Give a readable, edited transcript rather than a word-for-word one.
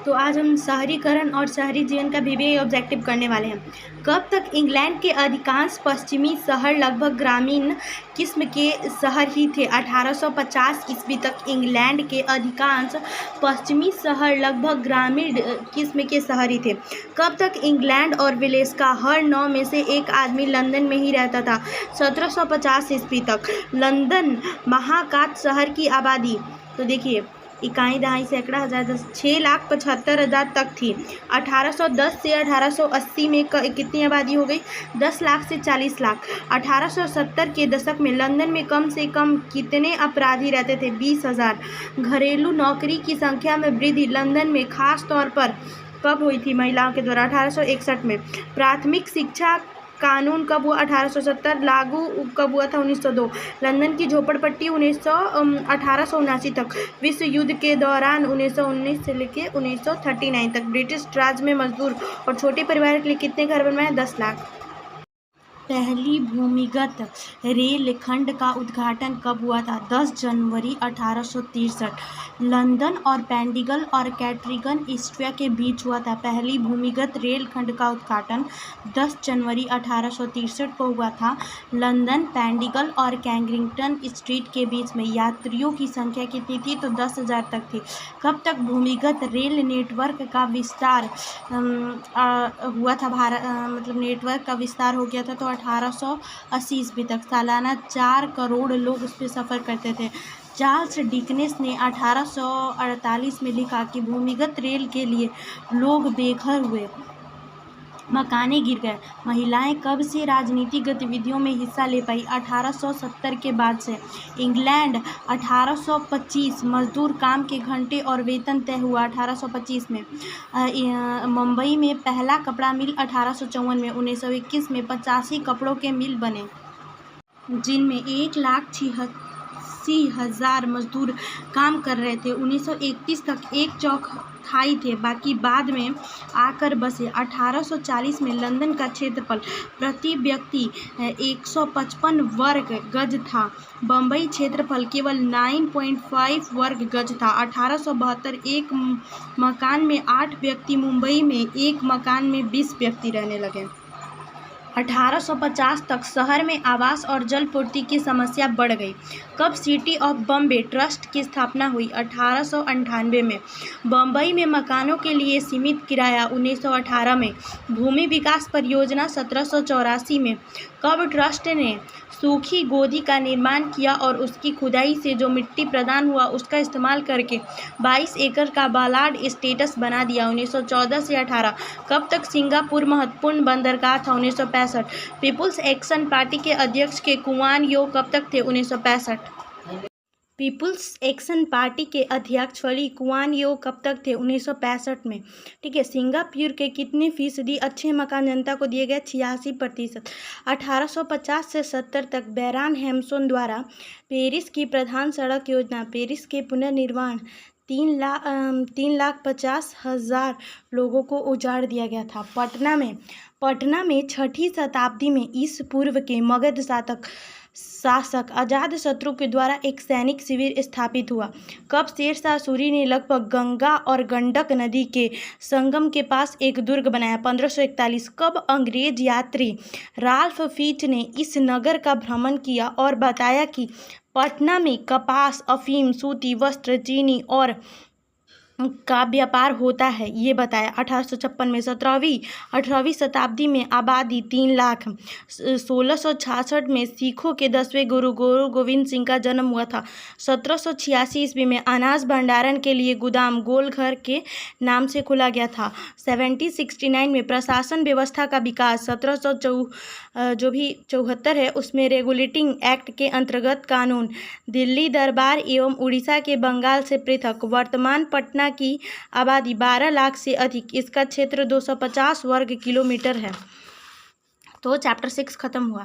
तो आज हम शहरीकरण और शहरी जीवन का VBA ऑब्जेक्टिव करने वाले हैं। कब तक इंग्लैंड के अधिकांश पश्चिमी शहर लगभग ग्रामीण किस्म के शहर ही थे। 1850 ईस्वी तक इंग्लैंड के अधिकांश पश्चिमी शहर लगभग ग्रामीण किस्म के शहर ही थे। कब तक इंग्लैंड और वेल्स का हर 9 में से एक आदमी लंदन में ही रहता था। 1750 ईस्वी तक लंदन महाकात शहर की आबादी, तो देखिए इकाई दहाई सैकड़ा हज़ार 6,75,000 तक थी। 1810 से 1880 में कितनी आबादी हो गई? 10 लाख से 40 लाख। 1870 के दशक में लंदन में कम से कम कितने अपराधी रहते थे? 20,000। घरेलू नौकरी की संख्या में वृद्धि लंदन में खास तौर पर कब हुई थी? महिलाओं के द्वारा 1861 में। प्राथमिक शिक्षा कानून कब हुआ? 1870। लागू कब हुआ था? 1902। लंदन की झोपड़पट्टी 1879 तक। विश्व युद्ध के दौरान 1919 से लेकर 1939 तक ब्रिटिश राज में मजदूर और छोटे परिवार के लिए कितने घर बनवाए? 10 लाख। पहली भूमिगत रेलखंड का उद्घाटन कब हुआ था? 10 जनवरी 1863। लंदन और पेंडिगल और कैटरीगन ईस्टविया के बीच हुआ था। पहली भूमिगत रेलखंड का उद्घाटन 10 जनवरी 1863 को हुआ था। लंदन, पेंडिगल और कैंग्रिंगटन स्ट्रीट के बीच में यात्रियों की संख्या कितनी थी? तो 10,000 तक थी। कब तक भूमिगत रेल नेटवर्क का विस्तार हुआ था? मतलब नेटवर्क का विस्तार हो गया था तो 1880 ईस्वी तक। सालाना 4 करोड़ लोग उस पर सफ़र करते थे। चार्ल्स डिकन्स ने 1848 में लिखा कि भूमिगत रेल के लिए लोग बेघर हुए, मकानें गिर गए। महिलाएं कब से राजनीतिक गतिविधियों में हिस्सा ले पाई? 1870 के बाद से। इंग्लैंड 1825 मजदूर काम के घंटे और वेतन तय हुआ 1825 में। मुंबई में पहला कपड़ा मिल 1854 में। 1921 में 85 कपड़ों के मिल बने जिनमें 1,86,000 मजदूर काम कर रहे थे। 1931 तक एक चौथाई थे, बाकी बाद में आकर बसे। 1840 में लंदन का क्षेत्रफल प्रति व्यक्ति 155 वर्ग गज था। बम्बई क्षेत्रफल केवल 9.5 वर्ग गज था। 1872 एक मकान में 8 व्यक्ति, मुंबई में एक मकान में 20 व्यक्ति रहने लगे। 1850 तक शहर में आवास और जल पूर्ति की समस्या बढ़ गई। कब सिटी ऑफ बॉम्बे ट्रस्ट की स्थापना हुई? 1898 में। बम्बई में मकानों के लिए सीमित किराया 1918 में। भूमि विकास परियोजना 1784 में। कब ट्रस्ट ने सूखी गोदी का निर्माण किया और उसकी खुदाई से जो मिट्टी प्रदान हुआ उसका इस्तेमाल करके 22 एकड़ का बालाड स्टेटस बना दिया? 1914 से 18। कब तक सिंगापुर महत्वपूर्ण बंदरगाह था? 1965। पीपुल्स एक्शन पार्टी के अध्यक्ष के कुआन यो कब तक थे? 1965। पीपुल्स एक्शन पार्टी के अध्यक्ष फली कुआन यो कब तक थे? 1965 में। ठीक है। सिंगापुर के कितने फीसदी अच्छे मकान जनता को दिए गए? 86%। 1850 से 70 तक बैरान हैम्सन द्वारा पेरिस की प्रधान सड़क योजना, पेरिस के पुनर्निर्माण 3,50,000 लोगों को उजाड़ दिया गया था। पटना में 6ठी शताब्दी में ईसा पूर्व के मगध शासक अजातशत्रु के द्वारा एक सैनिक शिविर स्थापित हुआ। कब शेरशाह सूरी ने लगभग गंगा और गंडक नदी के संगम के पास एक दुर्ग बनाया? 1541। कब अंग्रेज यात्री राल्फ फिच ने इस नगर का भ्रमण किया और बताया कि पटना में कपास, अफीम, सूती वस्त्र, चीनी और का व्यापार होता है? ये बताया। 1856 में। 18वीं शताब्दी में आबादी 3 लाख। 1666 में सिखों के 10वें गुरु गोविंद सिंह का जन्म हुआ था। 1786 ईस्वी में अनाज भंडारण के लिए गोदाम गोलघर के नाम से खोला गया था। 1769 में प्रशासन व्यवस्था का विकास। 1774 है उसमें रेगुलेटिंग एक्ट के अंतर्गत कानून। दिल्ली दरबार एवं उड़ीसा के बंगाल से पृथक। वर्तमान पटना की आबादी 12 लाख से अधिक। इसका क्षेत्र 250 वर्ग किलोमीटर है। तो चैप्टर 6 खत्म हुआ।